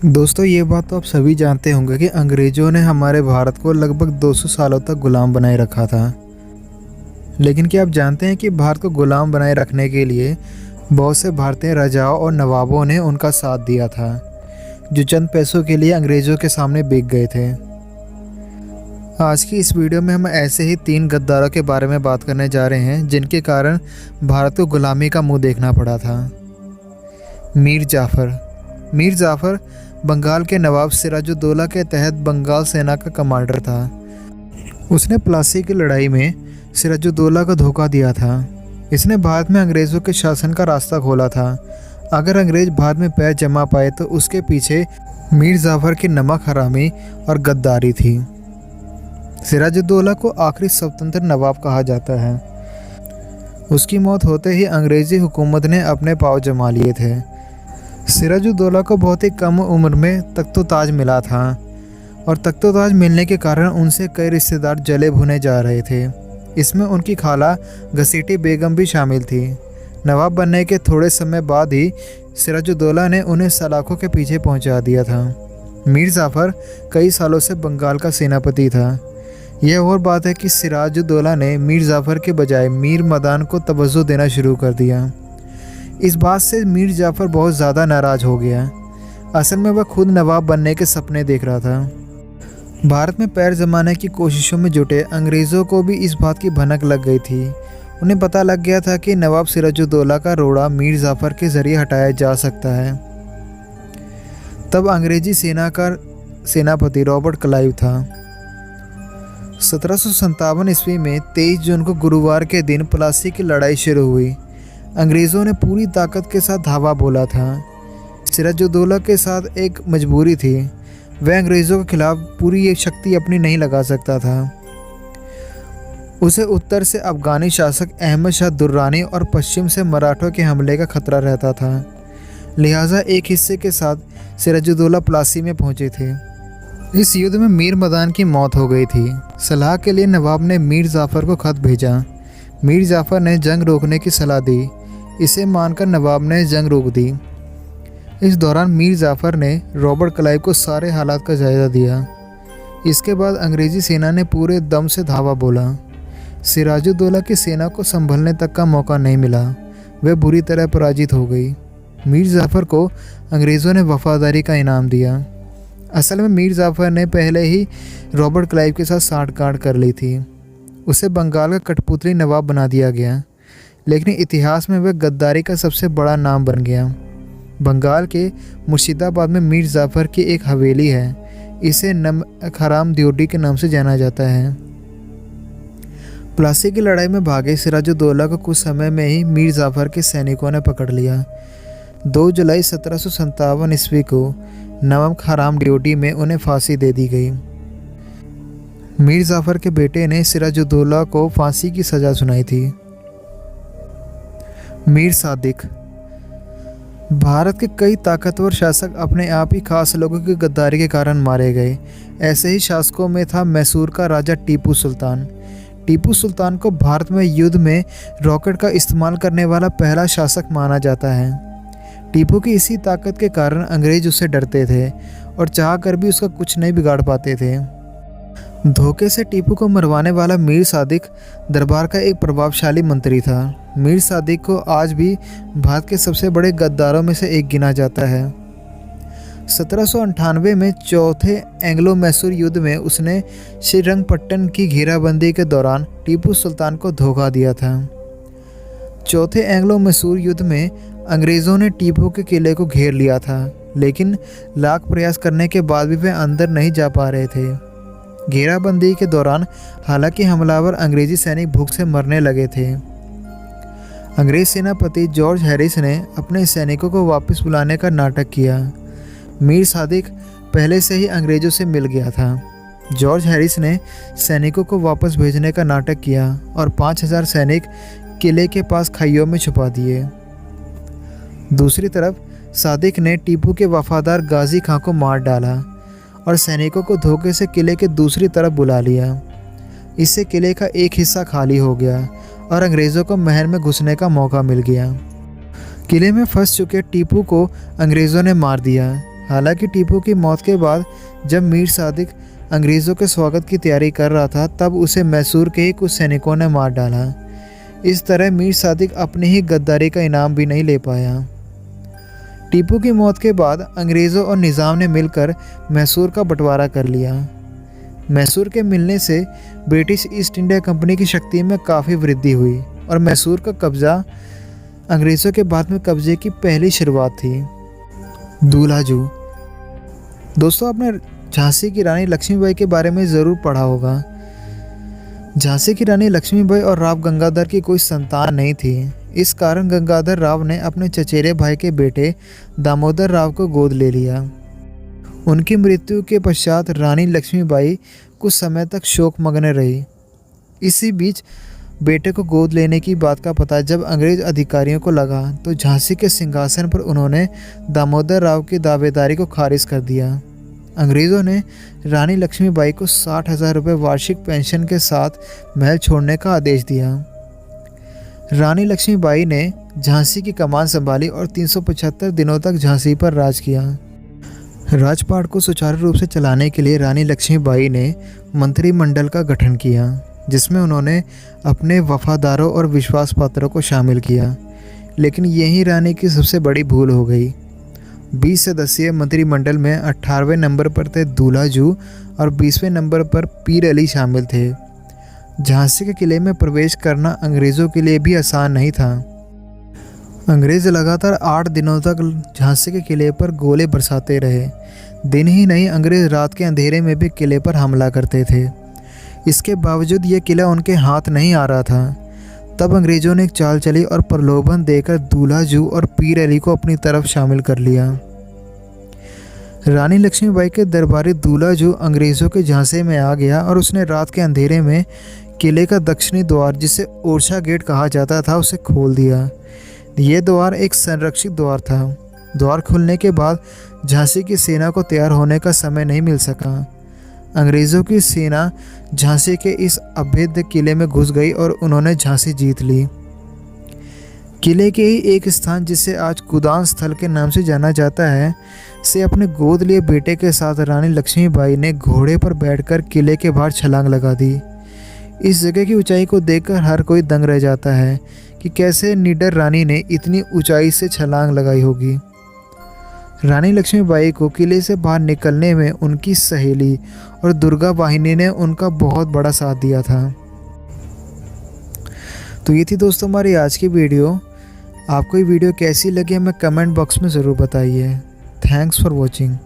दोस्तों, ये बात तो आप सभी जानते होंगे कि अंग्रेज़ों ने हमारे भारत को लगभग 200 सालों तक गुलाम बनाए रखा था। लेकिन क्या आप जानते हैं कि भारत को गुलाम बनाए रखने के लिए बहुत से भारतीय राजाओं और नवाबों ने उनका साथ दिया था, जो चंद पैसों के लिए अंग्रेज़ों के सामने बिक गए थे। आज की इस वीडियो में हम ऐसे ही 3 गद्दारों के बारे में बात करने जा रहे हैं, जिनके कारण भारत को गुलामी का मुँह देखना पड़ा था। मीर जाफ़र बंगाल के नवाब सिराजुद्दौला के तहत बंगाल सेना का कमांडर था। उसने प्लासी की लड़ाई में सिराजुद्दौला को धोखा दिया था। इसने भारत में अंग्रेज़ों के शासन का रास्ता खोला था। अगर अंग्रेज़ भारत में पैर जमा पाए तो उसके पीछे मीर जाफ़र की नमक हरामी और गद्दारी थी। सिराजुद्दौला को आखिरी स्वतंत्र नवाब कहा जाता है। उसकी मौत होते ही अंग्रेज़ी हुकूमत ने अपने पाँव जमा लिए थे। सिराजुद्दौला को बहुत ही कम उम्र में तख्तो-ताज मिला था और तख्तो-ताज मिलने के कारण उनसे कई रिश्तेदार जले भुने जा रहे थे। इसमें उनकी खाला घसीटी बेगम भी शामिल थी। नवाब बनने के थोड़े समय बाद ही सिराजुद्दौला ने उन्हें सलाखों के पीछे पहुंचा दिया था। मीर जाफ़र कई सालों से बंगाल का सेनापति था। यह और बात है कि सिराजुद्दौला ने मीर जाफ़र के बजाय मीर मदान को तवज्जो देना शुरू कर दिया। इस बात से मीर जाफ़र बहुत ज़्यादा नाराज़ हो गया। असल में वह खुद नवाब बनने के सपने देख रहा था। भारत में पैर जमाने की कोशिशों में जुटे अंग्रेज़ों को भी इस बात की भनक लग गई थी। उन्हें पता लग गया था कि नवाब सिराजुद्दौला का रोड़ा मीर जाफ़र के ज़रिए हटाया जा सकता है। तब अंग्रेज़ी सेना का सेनापति रॉबर्ट क्लाइव था। 1757 ईस्वी में 23 जून को गुरुवार के दिन प्लासी की लड़ाई शुरू हुई। अंग्रेज़ों ने पूरी ताकत के साथ धावा बोला था। सिराजुद्दौला के साथ एक मजबूरी थी। वह अंग्रेज़ों के खिलाफ पूरी एक शक्ति अपनी नहीं लगा सकता था। उसे उत्तर से अफ़गानी शासक अहमद शाह दुर्रानी और पश्चिम से मराठों के हमले का खतरा रहता था। लिहाजा एक हिस्से के साथ सिराजुद्दौला प्लासी में पहुंचे थे। इस युद्ध में मीर मदान की मौत हो गई थी। सलाह के लिए नवाब ने मीर जाफ़र को खत भेजा। मीर जाफ़र ने जंग रोकने की सलाह दी। इसे मानकर नवाब ने जंग रोक दी। इस दौरान मीर जाफ़र ने रॉबर्ट क्लाइव को सारे हालात का जायज़ा दिया। इसके बाद अंग्रेज़ी सेना ने पूरे दम से धावा बोला। सिराजुद्दौला की सेना को संभलने तक का मौका नहीं मिला। वह बुरी तरह पराजित हो गई। मीर जाफ़र को अंग्रेज़ों ने वफादारी का इनाम दिया। असल में मीर जाफ़र ने पहले ही रॉबर्ट क्लाइव के साथ साठगांठ कर ली थी। उसे बंगाल का कठपुतली नवाब बना दिया गया, लेकिन इतिहास में वह गद्दारी का सबसे बड़ा नाम बन गया। बंगाल के मुर्शिदाबाद में मीर जाफ़र की एक हवेली है। इसे नमक हराम ड्योढ़ी के नाम से जाना जाता है। प्लासी की लड़ाई में भागे सिराजुद्दौला को कुछ समय में ही मीर जाफ़र के सैनिकों ने पकड़ लिया। 2 जुलाई 1757 ईस्वी को नमक हराम ड्योढ़ी में उन्हें फांसी दे दी गई। मीर जाफ़र के बेटे ने सिराजुद्दौला को फांसी की सज़ा सुनाई थी। मीर सादिक। भारत के कई ताकतवर शासक अपने आप ही खास लोगों की गद्दारी के कारण मारे गए। ऐसे ही शासकों में था मैसूर का राजा टीपू सुल्तान। टीपू सुल्तान को भारत में युद्ध में रॉकेट का इस्तेमाल करने वाला पहला शासक माना जाता है। टीपू की इसी ताकत के कारण अंग्रेज उससे डरते थे और चाह कर भी उसका कुछ नहीं बिगाड़ पाते थे। धोखे से टीपू को मरवाने वाला मीर सादिक दरबार का एक प्रभावशाली मंत्री था। मीर सादिक को आज भी भारत के सबसे बड़े गद्दारों में से एक गिना जाता है। 1798 में चौथे एंग्लो मैसूर युद्ध में उसने श्रीरंगपट्टन की घेराबंदी के दौरान टीपू सुल्तान को धोखा दिया था। चौथे एंग्लो मैसूर युद्ध में अंग्रेज़ों ने टीपू के किले को घेर लिया था, लेकिन लाख प्रयास करने के बाद भी वे अंदर नहीं जा पा रहे थे। घेराबंदी के दौरान हालांकि हमलावर अंग्रेज़ी सैनिक भूख से मरने लगे थे। अंग्रेज़ सेनापति जॉर्ज हैरिस ने अपने सैनिकों को वापस बुलाने का नाटक किया। मीर सादिक पहले से ही अंग्रेज़ों से मिल गया था। जॉर्ज हैरिस ने सैनिकों को वापस भेजने का नाटक किया और 5000 सैनिक किले के पास खाइयों में छुपा दिए। दूसरी तरफ सादिक ने टीपू के वफादार गाजी खां को मार डाला और सैनिकों को धोखे से किले के दूसरी तरफ बुला लिया। इससे किले का एक हिस्सा खाली हो गया और अंग्रेज़ों को महल में घुसने का मौका मिल गया। किले में फंस चुके टीपू को अंग्रेज़ों ने मार दिया। हालांकि टीपू की मौत के बाद जब मीर सादिक अंग्रेज़ों के स्वागत की तैयारी कर रहा था, तब उसे मैसूर के ही कुछ सैनिकों ने मार डाला। इस तरह मीर सादिक अपनी ही गद्दारी का इनाम भी नहीं ले पाया। टीपू की मौत के बाद अंग्रेज़ों और निज़ाम ने मिलकर मैसूर का बंटवारा कर लिया। मैसूर के मिलने से ब्रिटिश ईस्ट इंडिया कंपनी की शक्ति में काफ़ी वृद्धि हुई और मैसूर का कब्ज़ा अंग्रेज़ों के बाद में कब्जे की पहली शुरुआत थी। दूल्हाजू। दोस्तों, आपने झांसी की रानी लक्ष्मीबाई के बारे में ज़रूर पढ़ा होगा। झांसी की रानी लक्ष्मीबाई और राव गंगाधर की कोई संतान नहीं थी। इस कारण गंगाधर राव ने अपने चचेरे भाई के बेटे दामोदर राव को गोद ले लिया। उनकी मृत्यु के पश्चात रानी लक्ष्मीबाई कुछ समय तक शोकमग्न रही। इसी बीच बेटे को गोद लेने की बात का पता जब अंग्रेज़ अधिकारियों को लगा, तो झांसी के सिंहासन पर उन्होंने दामोदर राव की दावेदारी को खारिज कर दिया। अंग्रेज़ों ने रानी लक्ष्मीबाई को 60,000 रुपये वार्षिक पेंशन के साथ महल छोड़ने का आदेश दिया। रानी लक्ष्मीबाई ने झांसी की कमान संभाली और 375 दिनों तक झांसी पर राज किया। राजपाट को सुचारू रूप से चलाने के लिए रानी लक्ष्मीबाई ने मंत्रिमंडल का गठन किया, जिसमें उन्होंने अपने वफादारों और विश्वास पात्रों को शामिल किया। लेकिन यही रानी की सबसे बड़ी भूल हो गई। 20 सदस्यीय मंत्रिमंडल में 18वें नंबर पर थे दूल्हाजू और 20वें नंबर पर पीर अली शामिल थे। झांसी के किले में प्रवेश करना अंग्रेज़ों के लिए भी आसान नहीं था। अंग्रेज़ लगातार 8 दिनों तक झांसी के किले पर गोले बरसाते रहे। दिन ही नहीं, अंग्रेज़ रात के अंधेरे में भी किले पर हमला करते थे। इसके बावजूद ये किला उनके हाथ नहीं आ रहा था। तब अंग्रेज़ों ने एक चाल चली और प्रलोभन देकर दूल्हाजू और पीर अली को अपनी तरफ शामिल कर लिया। रानी लक्ष्मीबाई के दरबारी दूल्हाजू अंग्रेज़ों के झांसे में आ गया और उसने रात के अंधेरे में किले का दक्षिणी द्वार, जिसे ओरछा गेट कहा जाता था, उसे खोल दिया। यह द्वार एक संरक्षित द्वार था। द्वार खुलने के बाद झांसी की सेना को तैयार होने का समय नहीं मिल सका। अंग्रेज़ों की सेना झांसी के इस अभेद्य किले में घुस गई और उन्होंने झांसी जीत ली। किले के ही एक स्थान, जिसे आज कुदान स्थल के नाम से जाना जाता है, से अपने गोद लिए बेटे के साथ रानी लक्ष्मीबाई ने घोड़े पर बैठकर किले के बाहर छलांग लगा दी। इस जगह की ऊंचाई को देखकर हर कोई दंग रह जाता है कि कैसे निडर रानी ने इतनी ऊंचाई से छलांग लगाई होगी। रानी लक्ष्मीबाई को किले से बाहर निकलने में उनकी सहेली और दुर्गा वाहिनी ने उनका बहुत बड़ा साथ दिया था। तो ये थी दोस्तों हमारी आज की वीडियो। आपको ये वीडियो कैसी लगी हमें कमेंट बॉक्स में ज़रूर बताइए। Thanks for watching.